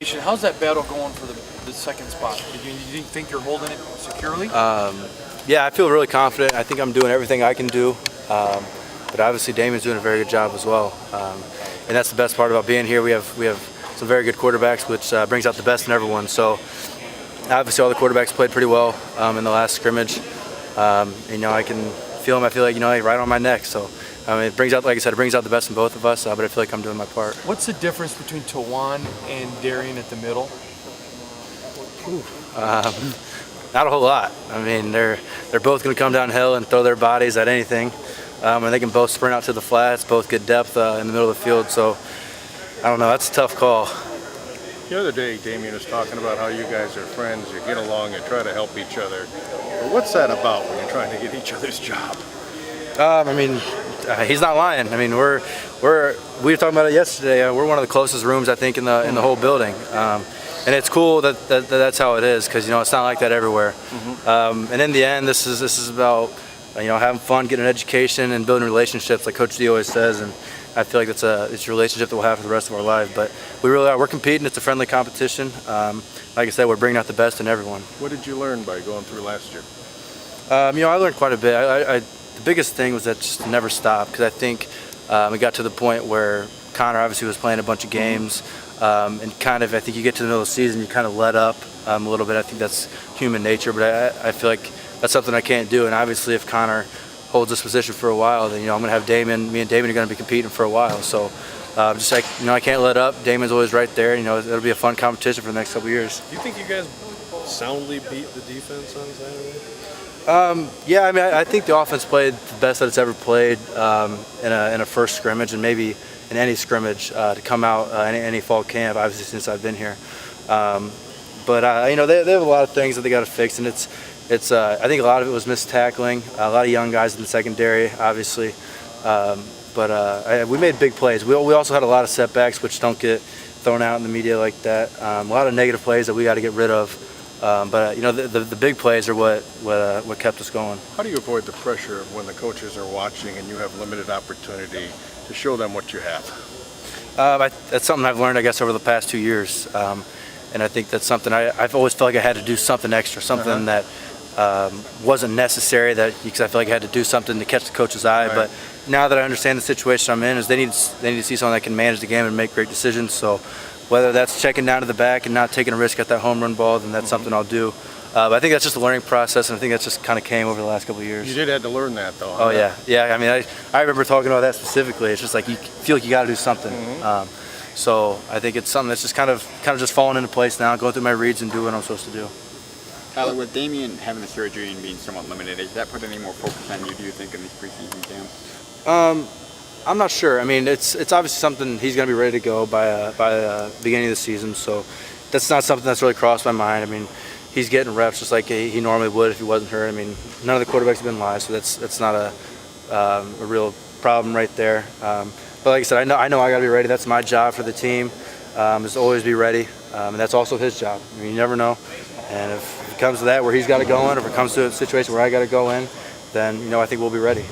How's that battle going for the second spot? Do you think you're holding it securely? Yeah, I feel really confident. I think I'm doing everything I can do. But obviously Damion's doing a very good job as well. And that's the best part about being here. We have some very good quarterbacks, which brings out the best in everyone. So obviously all the quarterbacks played pretty well in the last scrimmage. I can feel them. I feel like, right on my neck. So it brings out, like I said, it brings out the best in both of us, but I feel like I'm doing my part. What's the difference between Tawan and Darian at the middle? Not a whole lot. I mean, they're both going to come downhill and throw their bodies at anything. And they can both sprint out to the flats, both get depth in the middle of the field. So, I don't know, that's a tough call. The other day, Damion was talking about how you guys are friends, you get along, you try to help each other. But what's that about when you're trying to get each other's job? He's not lying. I mean, we were talking about it yesterday. We're one of the closest rooms, I think, in the whole building. And it's cool that's how it is, because it's not like that everywhere. And in the end, this is about having fun, getting an education, and building relationships, like Coach D always says. And I feel like it's a relationship that we'll have for the rest of our life. But we really are. We're competing. It's a friendly competition. Like I said, we're bringing out the best in everyone. What did you learn by going through last year? I learned quite a bit. The biggest thing was that just to never stop, because I think it got to the point where Connor obviously was playing a bunch of games. And I think you get to the middle of the season, you kind of let up a little bit. I think that's human nature, but I feel like that's something I can't do. And obviously, if Connor holds this position for a while, then I'm going to have Damion. Me and Damion are going to be competing for a while. So just like I can't let up. Damion's always right there. It'll be a fun competition for the next couple of years. Do you think you guys soundly beat the defense on Saturday? Yeah, I mean, I think the offense played the best that it's ever played in a first scrimmage, and maybe in any scrimmage to come out any fall camp, obviously, since I've been here. But they have a lot of things that they got to fix, and it's I think a lot of it was missed tackling, a lot of young guys in the secondary, obviously. But we made big plays. We also had a lot of setbacks, which don't get thrown out in the media like that. A lot of negative plays that we got to get rid of. But the big plays are what kept us going. How do you avoid the pressure of when the coaches are watching and you have limited opportunity to show them what you have? That's something I've learned, I guess, over the past 2 years. And I think that's something I've always felt like I had to do something extra, something that wasn't necessary, because I feel like I had to do something to catch the coach's eye. Right. But now that I understand the situation I'm in, is they need to see someone that can manage the game and make great decisions. So whether that's checking down to the back and not taking a risk at that home run ball, then that's something I'll do. But I think that's just a learning process, and I think that's just kind of came over the last couple of years. You did have to learn that, though. Oh, yeah. I mean, I remember talking about that specifically. It's just like you feel like you got to do something. So I think it's something that's just kind of just falling into place now, going through my reads and doing what I'm supposed to do. Tyler, with Damion having the surgery and being somewhat limited, does that put any more focus on you, do you think, in these preseason camps? I'm not sure. I mean, it's obviously something he's going to be ready to go by the beginning of the season. So that's not something that's really crossed my mind. I mean, he's getting reps just like he normally would if he wasn't hurt. I mean, none of the quarterbacks have been live, so that's not a real problem right there. But like I said, I know I got to be ready. That's my job for the team, is to always be ready, and that's also his job. I mean, you never know. And if it comes to that where he's got to go in, or if it comes to a situation where I got to go in, then I think we'll be ready.